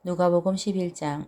누가복음 11장.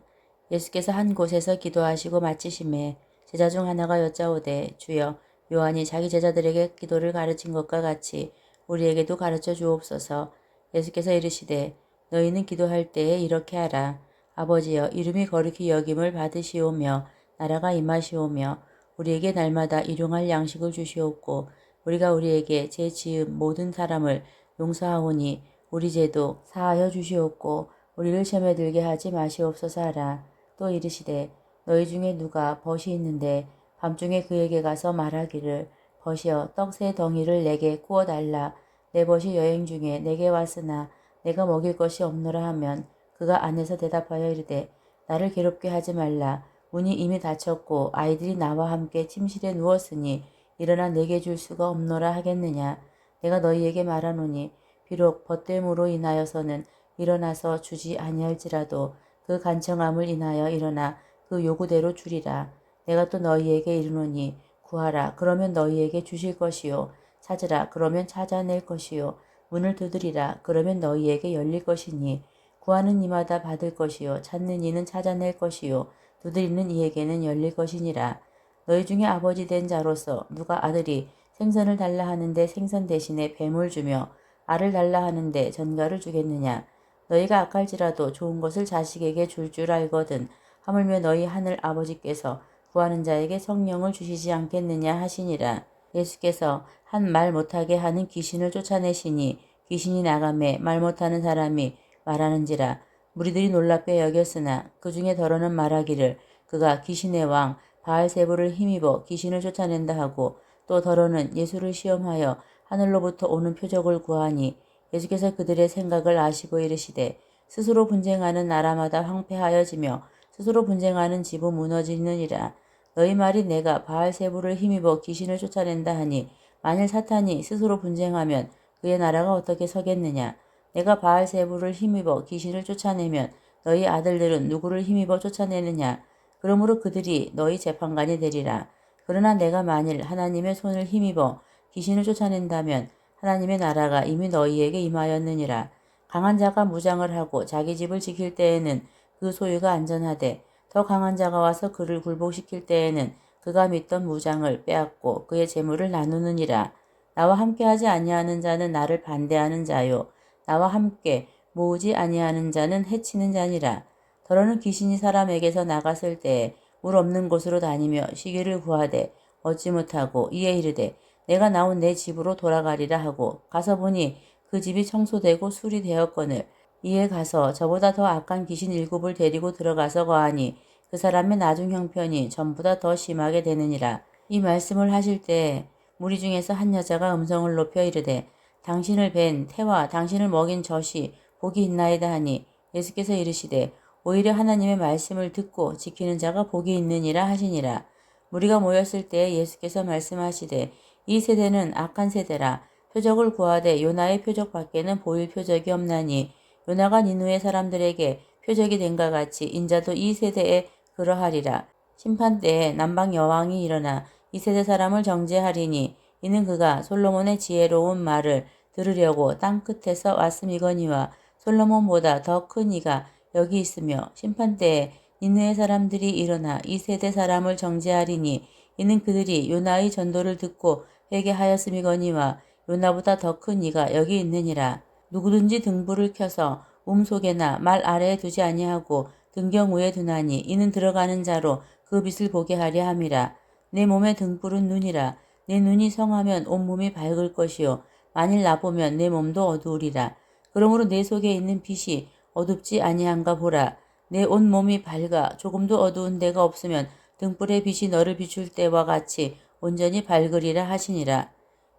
예수께서 한 곳에서 기도하시고 마치심에 제자 중 하나가 여짜오되 주여 요한이 자기 제자들에게 기도를 가르친 것과 같이 우리에게도 가르쳐 주옵소서. 예수께서 이르시되 너희는 기도할 때에 이렇게 하라. 아버지여 이름이 거룩히 여김을 받으시오며 나라가 임하시오며 우리에게 날마다 일용할 양식을 주시옵고 우리가 우리에게 죄 지은 모든 사람을 용서하오니 우리 죄도 사하여 주시옵고 우리를 시험에 들게 하지 마시옵소서 하라. 또 이르시되 너희 중에 누가 벗이 있는데 밤중에 그에게 가서 말하기를 벗이여 떡 세 덩이를 내게 구워 달라. 내 벗이 여행 중에 내게 왔으나 내가 먹일 것이 없노라 하면 그가 안에서 대답하여 이르되 나를 괴롭게 하지 말라. 문이 이미 닫혔고 아이들이 나와 함께 침실에 누웠으니 일어나 내게 줄 수가 없노라 하겠느냐. 내가 너희에게 말하노니 비록 벗됨으로 인하여서는 일어나서 주지 아니할지라도 그 간청함을 인하여 일어나 그 요구대로 주리라. 내가 또 너희에게 이르노니 구하라 그러면 너희에게 주실 것이요 찾으라 그러면 찾아낼 것이요 문을 두드리라 그러면 너희에게 열릴 것이니 구하는 이마다 받을 것이요 찾는 이는 찾아낼 것이요 두드리는 이에게는 열릴 것이니라. 너희 중에 아버지 된 자로서 누가 아들이 생선을 달라 하는데 생선 대신에 뱀을 주며 알을 달라 하는데 전갈을 주겠느냐. 너희가 악할지라도 좋은 것을 자식에게 줄 줄 알거든 하물며 너희 하늘 아버지께서 구하는 자에게 성령을 주시지 않겠느냐 하시니라. 예수께서 한 말 못하게 하는 귀신을 쫓아내시니 귀신이 나가매 말 못하는 사람이 말하는지라. 무리들이 놀랍게 여겼으나 그 중에 더러는 말하기를 그가 귀신의 왕 바알세불을 힘입어 귀신을 쫓아낸다 하고 또 더러는 예수를 시험하여 하늘로부터 오는 표적을 구하니 예수께서 그들의 생각을 아시고 이르시되 스스로 분쟁하는 나라마다 황폐하여지며 스스로 분쟁하는 집은 무너지느니라. 너희 말이 내가 바알세불을 힘입어 귀신을 쫓아낸다 하니 만일 사탄이 스스로 분쟁하면 그의 나라가 어떻게 서겠느냐. 내가 바알세불을 힘입어 귀신을 쫓아내면 너희 아들들은 누구를 힘입어 쫓아내느냐. 그러므로 그들이 너희 재판관이 되리라. 그러나 내가 만일 하나님의 손을 힘입어 귀신을 쫓아낸다면 하나님의 나라가 이미 너희에게 임하였느니라. 강한 자가 무장을 하고 자기 집을 지킬 때에는 그 소유가 안전하되 더 강한 자가 와서 그를 굴복시킬 때에는 그가 믿던 무장을 빼앗고 그의 재물을 나누느니라. 나와 함께하지 아니하는 자는 나를 반대하는 자요 나와 함께 모으지 아니하는 자는 해치는 자니라. 더러는 귀신이 사람에게서 나갔을 때에 물 없는 곳으로 다니며 시기를 구하되 얻지 못하고 이에 이르되 내가 나온 내 집으로 돌아가리라 하고 가서 보니 그 집이 청소되고 수리되었거늘 이에 가서 저보다 더 악한 귀신 7을 데리고 들어가서 거하니 그 사람의 나중 형편이 전보다 더 심하게 되느니라. 이 말씀을 하실 때 무리 중에서 한 여자가 음성을 높여 이르되 당신을 뵌 태와 당신을 먹인 젖이 복이 있나이다 하니 예수께서 이르시되 오히려 하나님의 말씀을 듣고 지키는 자가 복이 있느니라 하시니라. 무리가 모였을 때 예수께서 말씀하시되 이 세대는 악한 세대라. 표적을 구하되 요나의 표적 밖에는 보일 표적이 없나니 요나가 니느웨 사람들에게 표적이 된과 같이 인자도 이 세대에 그러하리라. 심판 때에 남방 여왕이 일어나 이 세대 사람을 정죄하리니 이는 그가 솔로몬의 지혜로운 말을 들으려고 땅 끝에서 왔음이거니와 솔로몬보다 더 큰 이가 여기 있으며 심판 때에 니느웨 사람들이 일어나 이 세대 사람을 정죄하리니 이는 그들이 요나의 전도를 듣고 회개하였음이거니와 요나보다 더 큰 이가 여기 있느니라. 누구든지 등불을 켜서 속에나 말 아래에 두지 아니하고 등경 위에 두나니 이는 들어가는 자로 그 빛을 보게 하려 함이라. 내 몸의 등불은 눈이라. 내 눈이 성하면 온몸이 밝을 것이요 만일 나보면 내 몸도 어두우리라. 그러므로 내 속에 있는 빛이 어둡지 아니한가 보라. 내 온몸이 밝아 조금도 어두운 데가 없으면 등불의 빛이 너를 비출 때와 같이 온전히 밝으리라 하시니라.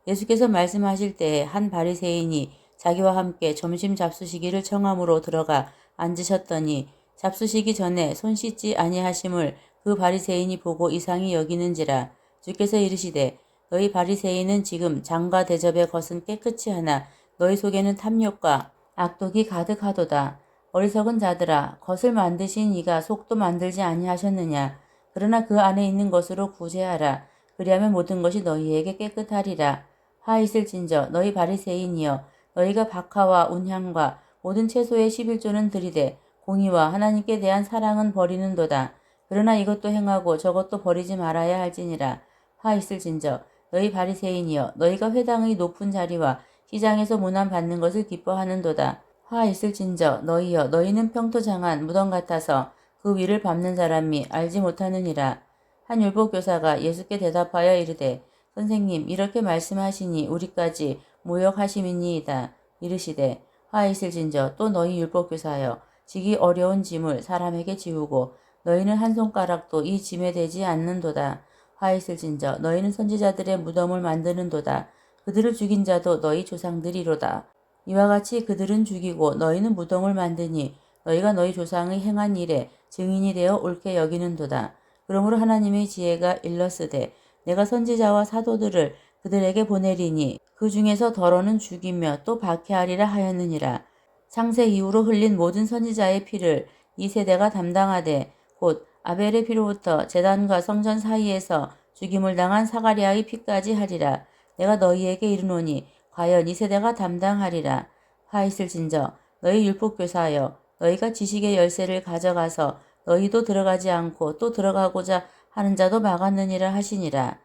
예수께서 말씀하실 때에 한 바리새인이 자기와 함께 점심 잡수시기를 청함으로 들어가 앉으셨더니 잡수시기 전에 손 씻지 아니하심을 그 바리새인이 보고 이상히 여기는지라. 주께서 이르시되 너희 바리새인은 지금 장과 대접의 것은 깨끗이 하나 너희 속에는 탐욕과 악독이 가득하도다. 어리석은 자들아 것을 만드신 이가 속도 만들지 아니하셨느냐. 그러나 그 안에 있는 것으로 구제하라. 그리하면 모든 것이 너희에게 깨끗하리라. 화 있을진저 너희 바리새인이여 너희가 박하와 운향과 모든 채소의 11조는 들이되 공의와 하나님께 대한 사랑은 버리는도다. 그러나 이것도 행하고 저것도 버리지 말아야 할지니라. 화 있을진저 너희 바리새인이여 너희가 회당의 높은 자리와 시장에서 문안 받는 것을 기뻐하는도다. 화 있을진저 너희여 너희는 평토장한 무덤 같아서 그 위를 밟는 사람이 알지 못하느니라. 한 율법교사가 예수께 대답하여 이르되 선생님 이렇게 말씀하시니 우리까지 모욕하심이니이다. 이르시되 화 있을진저 또 너희 율법교사여 지기 어려운 짐을 사람에게 지우고 너희는 한 손가락도 이 짐에 대지 않는도다. 화 있을진저 너희는 선지자들의 무덤을 만드는도다. 그들을 죽인 자도 너희 조상들이로다. 이와 같이 그들은 죽이고 너희는 무덤을 만드니 너희가 너희 조상의 행한 일에 증인이 되어 옳게 여기는도다. 그러므로 하나님의 지혜가 일렀으되 내가 선지자와 사도들을 그들에게 보내리니 그 중에서 더러는 죽이며 또 박해하리라 하였느니라. 창세 이후로 흘린 모든 선지자의 피를 이 세대가 담당하되 곧 아벨의 피로부터 제단과 성전 사이에서 죽임을 당한 사가랴의 피까지 하리라. 내가 너희에게 이르노니 과연 이 세대가 담당하리라. 화 있을진저 너희 율법교사여 너희가 지식의 열쇠를 가져가서 너희도 들어가지 않고 또 들어가고자 하는 자도 막았느니라 하시니라.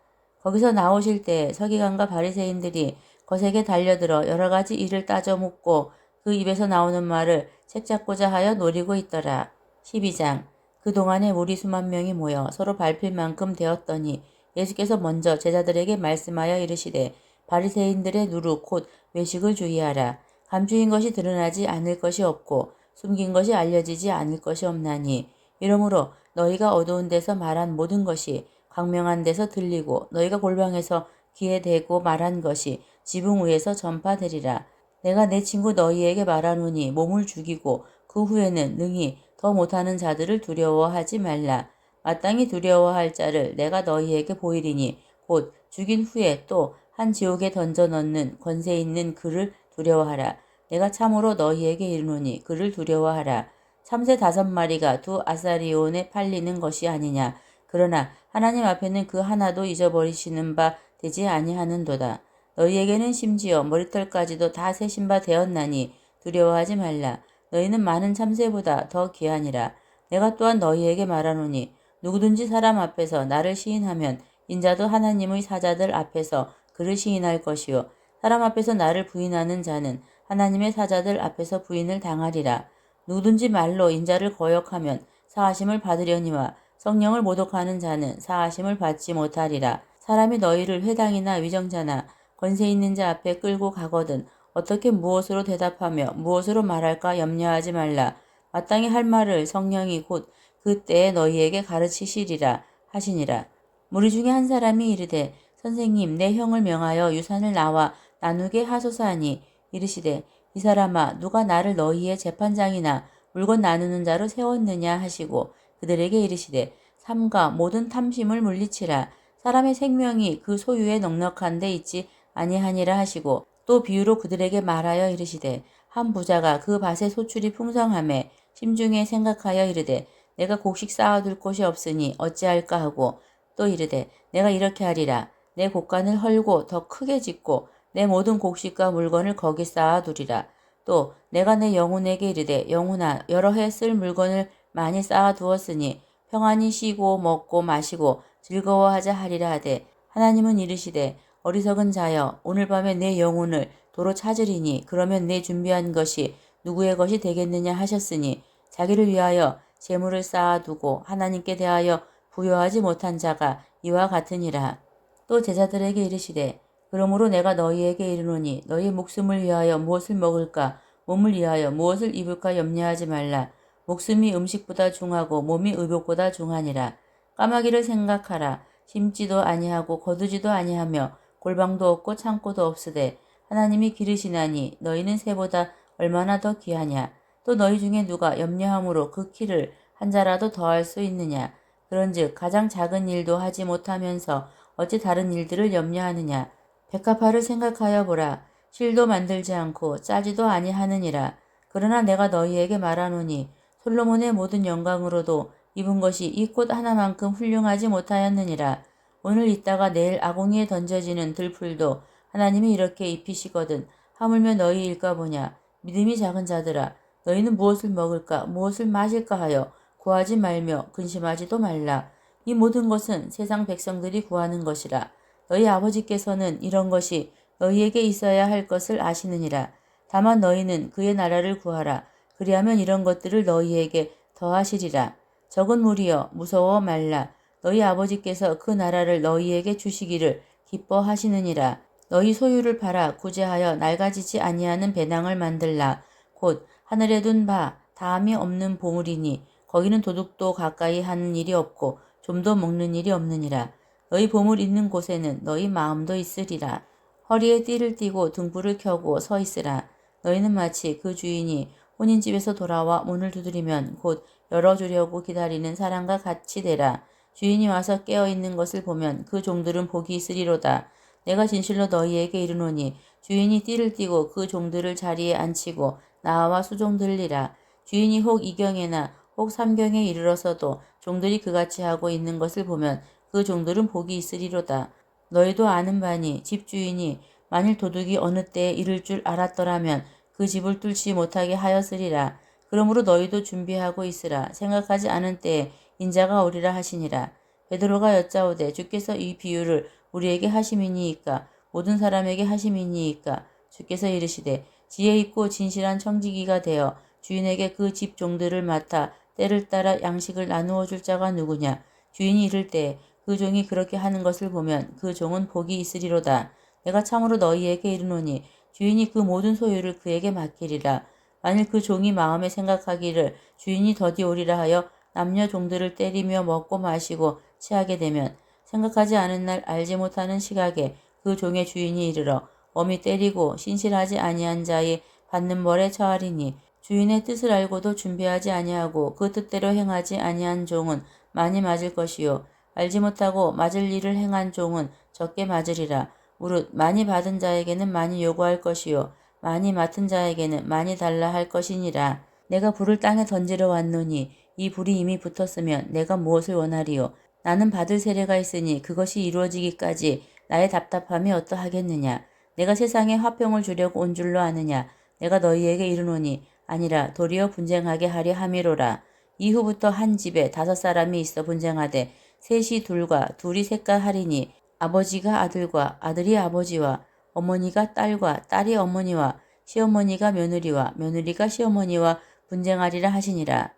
거기서 나오실 때 서기관과 바리새인들이 거세게 달려들어 여러 가지 일을 따져 묻고 그 입에서 나오는 말을 책잡고자 하여 노리고 있더라. 12장 그동안에 무리 수만 명이 모여 서로 밟힐 만큼 되었더니 예수께서 먼저 제자들에게 말씀하여 이르시되 바리새인들의 누룩 곧 외식을 주의하라. 감추인 것이 드러나지 않을 것이 없고 숨긴 것이 알려지지 않을 것이 없나니 이러므로 너희가 어두운 데서 말한 모든 것이 광명한 데서 들리고 너희가 골방에서 귀에 대고 말한 것이 지붕 위에서 전파되리라. 내가 내 친구 너희에게 말하노니 몸을 죽이고 그 후에는 능히 더 못하는 자들을 두려워하지 말라. 마땅히 두려워할 자를 내가 너희에게 보이리니 곧 죽인 후에 또 한 지옥에 던져 넣는 권세 있는 그를 두려워하라. 내가 참으로 너희에게 이르노니 그를 두려워하라. 참새 5마리가 2아사리온에 팔리는 것이 아니냐. 그러나 하나님 앞에는 그 하나도 잊어버리시는 바 되지 아니하는도다. 너희에게는 심지어 머리털까지도 다 세신 바 되었나니 두려워하지 말라. 너희는 많은 참새보다 더 귀하니라. 내가 또한 너희에게 말하노니 누구든지 사람 앞에서 나를 시인하면 인자도 하나님의 사자들 앞에서 그를 시인할 것이요 사람 앞에서 나를 부인하는 자는 하나님의 사자들 앞에서 부인을 당하리라. 누구든지 말로 인자를 거역하면 사하심을 받으려니와 성령을 모독하는 자는 사하심을 받지 못하리라. 사람이 너희를 회당이나 위정자나 권세 있는 자 앞에 끌고 가거든 어떻게 무엇으로 대답하며 무엇으로 말할까 염려하지 말라. 마땅히 할 말을 성령이 곧 그때에 너희에게 가르치시리라 하시니라. 무리 중에 한 사람이 이르되 선생님 내 형을 명하여 유산을 나와 나누게 하소서 하니 이르시되 이 사람아 누가 나를 너희의 재판장이나 물건 나누는 자로 세웠느냐 하시고 그들에게 이르시되 삼가 모든 탐심을 물리치라. 사람의 생명이 그 소유에 넉넉한 데 있지 아니하니라 하시고 또 비유로 그들에게 말하여 이르시되 한 부자가 그 밭의 소출이 풍성함에 심중에 생각하여 이르되 내가 곡식 쌓아둘 곳이 없으니 어찌할까 하고 또 이르되 내가 이렇게 하리라. 내 곡간을 헐고 더 크게 짓고 내 모든 곡식과 물건을 거기 쌓아두리라. 또 내가 내 영혼에게 이르되 영혼아 여러 해 쓸 물건을 많이 쌓아두었으니 평안히 쉬고 먹고 마시고 즐거워하자 하리라 하되 하나님은 이르시되 어리석은 자여 오늘 밤에 내 영혼을 도로 찾으리니 그러면 내 준비한 것이 누구의 것이 되겠느냐 하셨으니 자기를 위하여 재물을 쌓아두고 하나님께 대하여 부여하지 못한 자가 이와 같으니라. 또 제자들에게 이르시되 그러므로 내가 너희에게 이르노니 너희 목숨을 위하여 무엇을 먹을까 몸을 위하여 무엇을 입을까 염려하지 말라. 목숨이 음식보다 중하고 몸이 의복보다 중하니라. 까마귀를 생각하라. 심지도 아니하고 거두지도 아니하며 골방도 없고 창고도 없으되 하나님이 기르시나니 너희는 새보다 얼마나 더 귀하냐. 또 너희 중에 누가 염려함으로 그 키를 한 자라도 더할 수 있느냐. 그런즉 가장 작은 일도 하지 못하면서 어찌 다른 일들을 염려하느냐. 백합화를 생각하여 보라. 실도 만들지 않고 짜지도 아니하느니라. 그러나 내가 너희에게 말하노니 솔로몬의 모든 영광으로도 입은 것이 이 꽃 하나만큼 훌륭하지 못하였느니라. 오늘 있다가 내일 아궁이에 던져지는 들풀도 하나님이 이렇게 입히시거든 하물며 너희 일까 보냐. 믿음이 작은 자들아 너희는 무엇을 먹을까 무엇을 마실까 하여 구하지 말며 근심하지도 말라. 이 모든 것은 세상 백성들이 구하는 것이라. 너희 아버지께서는 이런 것이 너희에게 있어야 할 것을 아시느니라. 다만 너희는 그의 나라를 구하라. 그리하면 이런 것들을 너희에게 더하시리라. 적은 무리여 무서워 말라. 너희 아버지께서 그 나라를 너희에게 주시기를 기뻐하시느니라. 너희 소유를 팔아 구제하여 낡아지지 아니하는 배낭을 만들라. 곧 하늘에 둔 바 다함이 없는 보물이니 거기는 도둑도 가까이 하는 일이 없고 좀도 먹는 일이 없느니라. 너희 보물 있는 곳에는 너희 마음도 있으리라. 허리에 띠를 띠고 등불을 켜고 서 있으라. 너희는 마치 그 주인이 혼인집에서 돌아와 문을 두드리면 곧 열어주려고 기다리는 사람과 같이 되라. 주인이 와서 깨어있는 것을 보면 그 종들은 복이 있으리로다. 내가 진실로 너희에게 이르노니 주인이 띠를 띠고 그 종들을 자리에 앉히고 나와 수종들리라. 주인이 혹 이경에나 혹 삼경에 이르러서도 종들이 그같이 하고 있는 것을 보면 그 종들은 복이 있으리로다. 너희도 아는 바니 집주인이 만일 도둑이 어느 때에 이를 줄 알았더라면 그 집을 뚫지 못하게 하였으리라. 그러므로 너희도 준비하고 있으라. 생각하지 않은 때에 인자가 오리라 하시니라. 베드로가 여짜오되 주께서 이 비유를 우리에게 하심이니이까 모든 사람에게 하심이니이까. 주께서 이르시되 지혜 있고 진실한 청지기가 되어 주인에게 그 집 종들을 맡아 때를 따라 양식을 나누어 줄 자가 누구냐. 주인이 이를 때 그 종이 그렇게 하는 것을 보면 그 종은 복이 있으리로다. 내가 참으로 너희에게 이르노니 주인이 그 모든 소유를 그에게 맡기리라. 만일 그 종이 마음에 생각하기를 주인이 더디 오리라 하여 남녀 종들을 때리며 먹고 마시고 취하게 되면 생각하지 않은 날 알지 못하는 시각에 그 종의 주인이 이르러 엄히 때리고 신실하지 아니한 자의 받는 벌에 처하리니 주인의 뜻을 알고도 준비하지 아니하고 그 뜻대로 행하지 아니한 종은 많이 맞을 것이요 알지 못하고 맞을 일을 행한 종은 적게 맞으리라. 무릇 많이 받은 자에게는 많이 요구할 것이요 많이 맡은 자에게는 많이 달라 할 것이니라. 내가 불을 땅에 던지러 왔노니 이 불이 이미 붙었으면 내가 무엇을 원하리요. 나는 받을 세례가 있으니 그것이 이루어지기까지 나의 답답함이 어떠하겠느냐. 내가 세상에 화평을 주려고 온 줄로 아느냐. 내가 너희에게 이르노니 아니라 도리어 분쟁하게 하려 함이로라. 이후부터 한 집에 5사람이 있어 분쟁하되 셋이 둘과 둘이 셋과 하리니 아버지가 아들과 아들이 아버지와 어머니가 딸과 딸이 어머니와 시어머니가 며느리와 며느리가 시어머니와 분쟁하리라 하시니라.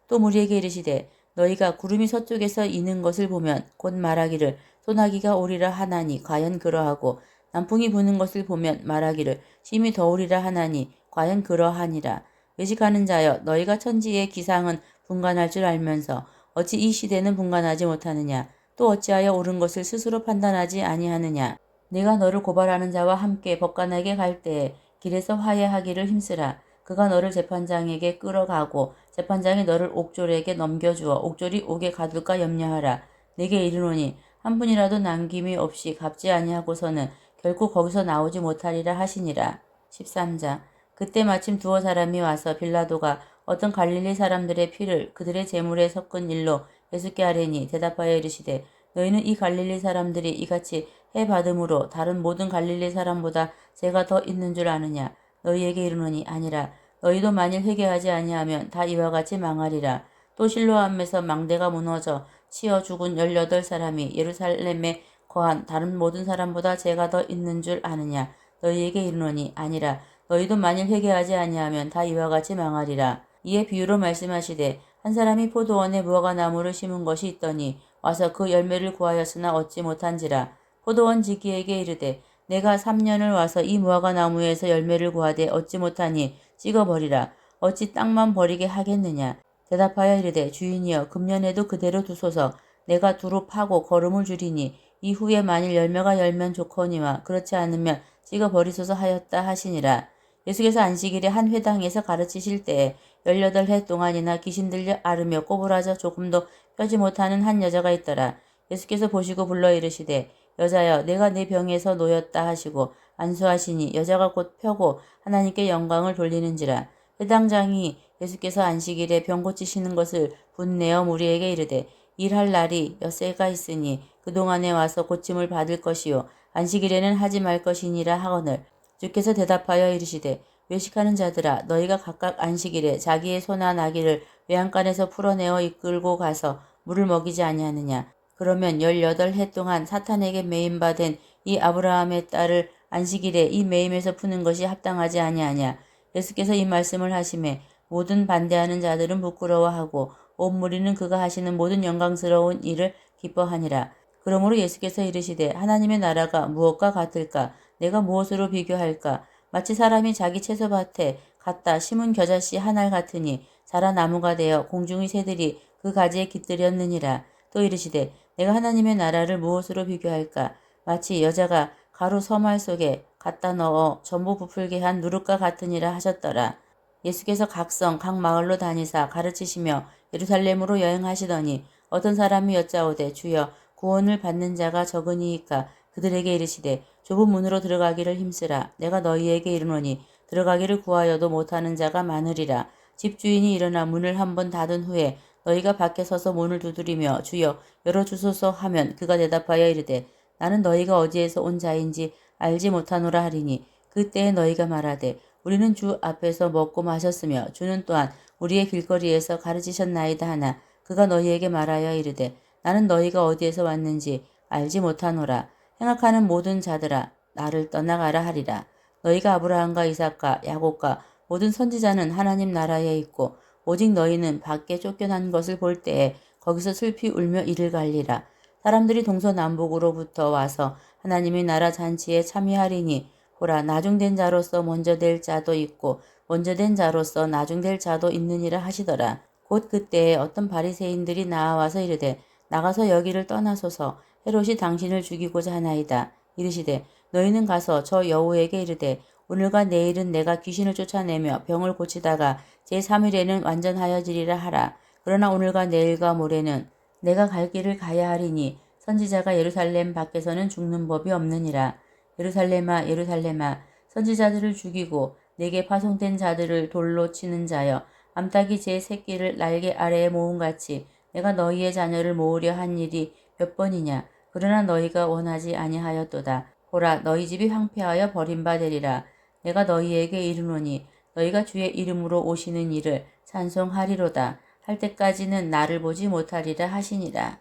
또 무리에게 이르시되 너희가 구름이 서쪽에서 이는 것을 보면 곧 말하기를 소나기가 오리라 하나니 과연 그러하고 남풍이 부는 것을 보면 말하기를 심히 더우리라 하나니 과연 그러하니라. 외식하는 자여 너희가 천지의 기상은 분간할 줄 알면서 어찌 이 시대는 분간하지 못하느냐. 또 어찌하여 옳은 것을 스스로 판단하지 아니하느냐. 내가 너를 고발하는 자와 함께 법관에게 갈 때에 길에서 화해하기를 힘쓰라. 그가 너를 재판장에게 끌어가고 재판장이 너를 옥졸에게 넘겨주어 옥졸이 옥에 가둘까 염려하라. 내게 이르노니 한 분이라도 남김이 없이 갚지 아니하고서는 결코 거기서 나오지 못하리라 하시니라. 13장. 그때 마침 두어 사람이 와서 빌라도가 어떤 갈릴리 사람들의 피를 그들의 제물에 섞은 일로 예수께 아뢰니 대답하여 이르시되 너희는 이 갈릴리 사람들이 이같이 해받음으로 다른 모든 갈릴리 사람보다 죄가 더 있는 줄 아느냐. 너희에게 이르노니 아니라. 너희도 만일 회개하지 아니하면 다 이와 같이 망하리라. 또 실로암에서 망대가 무너져 치어 죽은 18사람이 예루살렘에 거한 다른 모든 사람보다 죄가 더 있는 줄 아느냐. 너희에게 이르노니 아니라. 너희도 만일 회개하지 아니하면 다 이와 같이 망하리라. 이에 비유로 말씀하시되 한 사람이 포도원에 무화과나무를 심은 것이 있더니 와서 그 열매를 구하였으나 얻지 못한지라. 포도원 지기에게 이르되 내가 3년을 와서 이 무화과나무에서 열매를 구하되 얻지 못하니 찍어버리라. 어찌 땅만 버리게 하겠느냐. 대답하여 이르되 주인이여 금년에도 그대로 두소서. 내가 두루 파고 거름을 주리니 이후에 만일 열매가 열면 좋거니와 그렇지 않으면 찍어버리소서 하였다 하시니라. 예수께서 안식일에 한 회당에서 가르치실 때에 18해 동안이나 귀신 들려 앓으며 꼬부라져 조금도 펴지 못하는 한 여자가 있더라. 예수께서 보시고 불러 이르시되 여자여 내가 내 병에서 놓였다 하시고 안수하시니 여자가 곧 펴고 하나님께 영광을 돌리는지라. 회당장이 예수께서 안식일에 병 고치시는 것을 분내어 무리에게 이르되 일할 날이 엿새가 있으니 그동안에 와서 고침을 받을 것이요 안식일에는 하지 말 것이니라 하거늘 주께서 대답하여 이르시되 외식하는 자들아 너희가 각각 안식일에 자기의 소나 나귀를 외양간에서 풀어내어 이끌고 가서 물을 먹이지 아니하느냐. 그러면 18해 동안 사탄에게 매임받은 이 아브라함의 딸을 안식일에 이 매임에서 푸는 것이 합당하지 아니하냐. 예수께서 이 말씀을 하심에 모든 반대하는 자들은 부끄러워하고 온 무리는 그가 하시는 모든 영광스러운 일을 기뻐하니라. 그러므로 예수께서 이르시되 하나님의 나라가 무엇과 같을까? 내가 무엇으로 비교할까? 마치 사람이 자기 채소밭에 갖다 심은 겨자씨 한 알 같으니 자라 나무가 되어 공중의 새들이 그 가지에 깃들였느니라. 또 이르시되 내가 하나님의 나라를 무엇으로 비교할까? 마치 여자가 가루 서말 속에 갖다 넣어 전부 부풀게 한 누룩과 같으니라 하셨더라. 예수께서 각 성, 각 마을로 다니사 가르치시며 예루살렘으로 여행하시더니 어떤 사람이 여짜오되 주여 구원을 받는 자가 적으니이까. 그들에게 이르시되 좁은 문으로 들어가기를 힘쓰라. 내가 너희에게 이르노니 들어가기를 구하여도 못하는 자가 많으리라. 집주인이 일어나 문을 한번 닫은 후에 너희가 밖에 서서 문을 두드리며 주여 열어주소서 하면 그가 대답하여 이르되 나는 너희가 어디에서 온 자인지 알지 못하노라 하리니 그때에 너희가 말하되 우리는 주 앞에서 먹고 마셨으며 주는 또한 우리의 길거리에서 가르치셨나이다 하나 그가 너희에게 말하여 이르되 나는 너희가 어디에서 왔는지 알지 못하노라. 행악하는 모든 자들아 나를 떠나가라 하리라. 너희가 아브라함과 이삭과 야곱과 모든 선지자는 하나님 나라에 있고 오직 너희는 밖에 쫓겨난 것을 볼 때에 거기서 슬피 울며 이를 갈리라. 사람들이 동서남북으로부터 와서 하나님의 나라 잔치에 참여하리니 보라 나중된 자로서 먼저 될 자도 있고 먼저 된 자로서 나중될 자도 있느니라 하시더라. 곧 그때에 어떤 바리새인들이 나와서 이르되 나가서 여기를 떠나소서 헤롯이 당신을 죽이고자 하나이다. 이르시되 너희는 가서 저 여우에게 이르되 오늘과 내일은 내가 귀신을 쫓아내며 병을 고치다가 제3일에는 완전하여지리라 하라. 그러나 오늘과 내일과 모레는 내가 갈 길을 가야 하리니 선지자가 예루살렘 밖에서는 죽는 법이 없느니라. 예루살렘아 예루살렘아 선지자들을 죽이고 내게 파송된 자들을 돌로 치는 자여 암탉이 제 새끼를 날개 아래에 모음같이 내가 너희의 자녀를 모으려 한 일이 몇 번이냐. 그러나 너희가 원하지 아니하였도다. 보라 너희 집이 황폐하여 버림받으리라. 내가 너희에게 이르노니 너희가 주의 이름으로 오시는 이를 찬송하리로다. 할 때까지는 나를 보지 못하리라 하시니라.